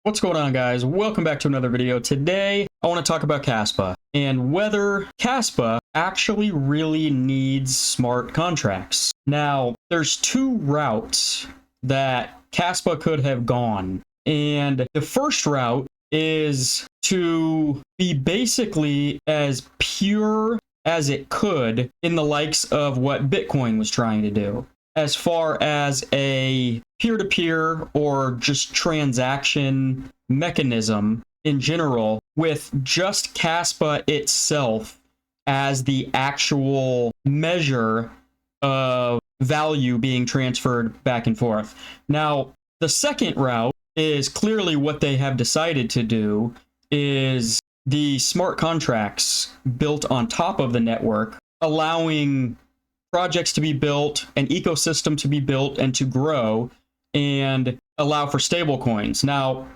What's going on, guys? Welcome back to another video. Today, I want to talk about KASPA and whether KASPA actually really needs smart contracts. Now, there's two routes that KASPA could have gone. And the first route is to be basically as pure as it could in the likes of what Bitcoin was trying to do, as far as a peer-to-peer or just transaction mechanism in general, with just KASPA itself as the actual measure of value being transferred back and forth. Now, the second route is clearly what they have decided to do, is the smart contracts built on top of the network, allowing projects to be built, an ecosystem to be built and to grow, and allow for stable coins. Now,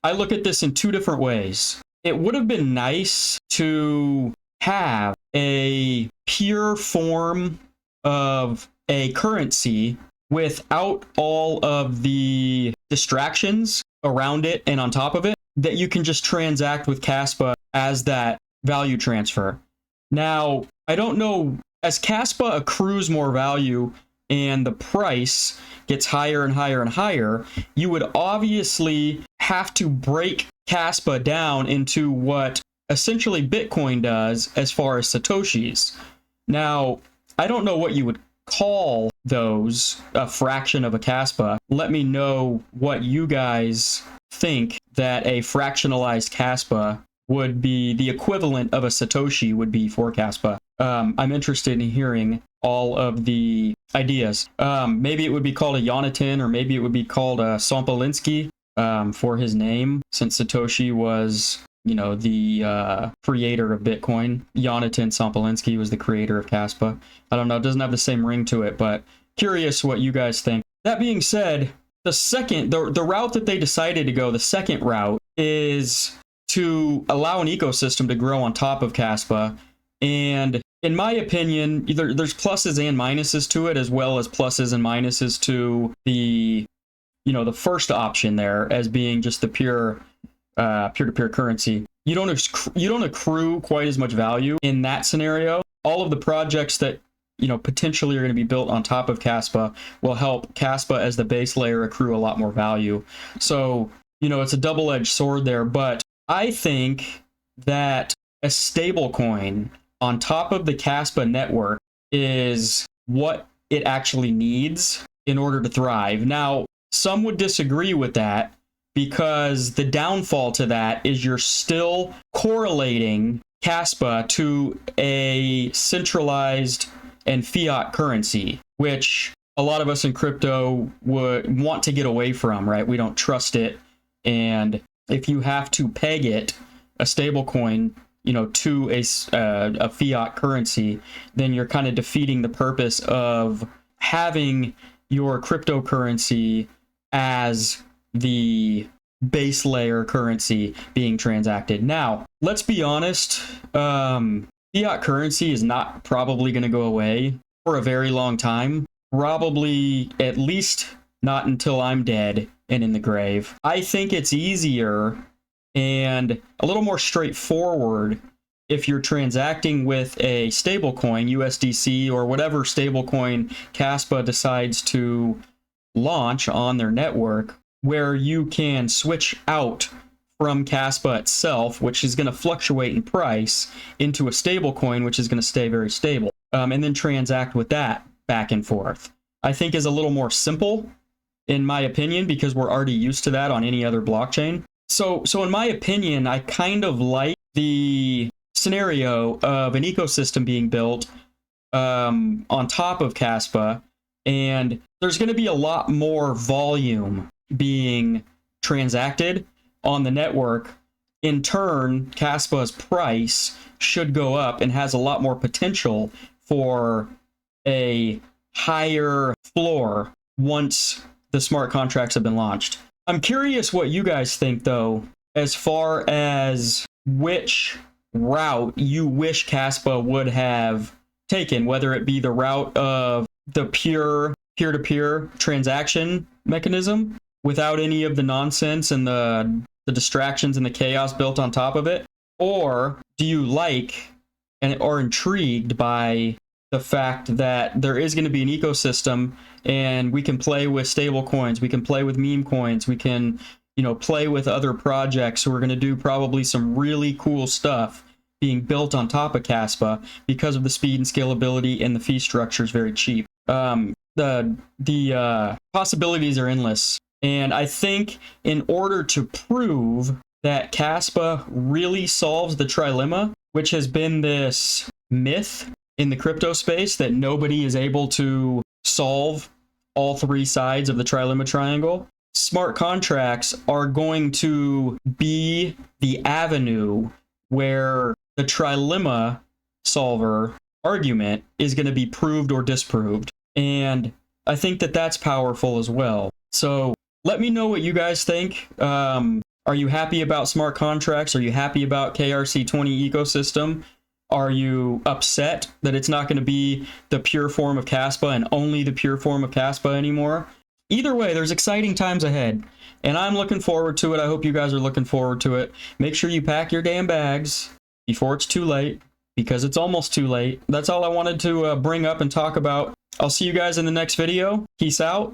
I look at this in two different ways. It would have been nice to have a pure form of a currency without all of the distractions around it and on top of it, that you can just transact with KASPA as that value transfer. Now, I don't know, as KASPA accrues more value and the price gets higher and higher and higher, you would obviously have to break KASPA down into what essentially Bitcoin does as far as Satoshis. Now, I don't know what you would call those, a fraction of a KASPA. Let me know what you guys think that a fractionalized KASPA would be, the equivalent of a Satoshi would be for KASPA. I'm interested in hearing all of the ideas. Maybe it would be called a Yonatan, or maybe it would be called a Sompolinsky for his name, since Satoshi was, you know, the creator of Bitcoin. Yonatan Sompolinsky was the creator of KASPA. I don't know, it doesn't have the same ring to it, but curious what you guys think. That being said, the route that they decided to go, the second route, is to allow an ecosystem to grow on top of KASPA. And in my opinion, there's pluses and minuses to it, as well as pluses and minuses to the, you know, the first option there as being just the pure peer-to-peer currency. You don't accrue quite as much value in that scenario. All of the projects that, you know, potentially are going to be built on top of KASPA will help KASPA as the base layer accrue a lot more value. So, you know, it's a double-edged sword there, but I think that a stable coin on top of the KASPA network is what it actually needs in order to thrive. Now, some would disagree with that, because the downfall to that is you're still correlating KASPA to a centralized and fiat currency, which a lot of us in crypto would want to get away from, right? We don't trust it. And if you have to peg it, a stable coin, you know, to a fiat currency, then you're kind of defeating the purpose of having your cryptocurrency as the base layer currency being transacted. Now, let's be honest, fiat currency is not probably going to go away for a very long time. Probably at least not until I'm dead and in the grave. I think it's easier and a little more straightforward if you're transacting with a stablecoin, USDC, or whatever stablecoin KASPA decides to launch on their network, where you can switch out from KASPA itself, which is going to fluctuate in price, into a stablecoin, which is going to stay very stable, and then transact with that back and forth. I think is a little more simple, in my opinion, because we're already used to that on any other blockchain. So in my opinion, I kind of like the scenario of an ecosystem being built on top of KASPA, and there's going to be a lot more volume being transacted on the network. In turn, KASPA's price should go up and has a lot more potential for a higher floor once the smart contracts have been launched. I'm curious what you guys think, though, as far as which route you wish KASPA would have taken, whether it be the route of the pure peer-to-peer transaction mechanism, without any of the nonsense and the distractions and the chaos built on top of it? Or do you like and are intrigued by the fact that there is going to be an ecosystem and we can play with stable coins, we can play with meme coins, we can, you know, play with other projects who are going to do probably some really cool stuff being built on top of KASPA because of the speed and scalability, and the fee structure is very cheap. The possibilities are endless. And I think in order to prove that KASPA really solves the trilemma, which has been this myth in the crypto space that nobody is able to solve all three sides of the trilemma triangle, smart contracts are going to be the avenue where the trilemma solver argument is going to be proved or disproved. And I think that that's powerful as well. So let me know what you guys think. Are you happy about smart contracts? Are you happy about KRC20 ecosystem? Are you upset that it's not going to be the pure form of KASPA and only the pure form of KASPA anymore? Either way, there's exciting times ahead, and I'm looking forward to it. I hope you guys are looking forward to it. Make sure you pack your damn bags before it's too late, because it's almost too late. That's all I wanted to bring up and talk about. I'll see you guys in the next video. Peace out.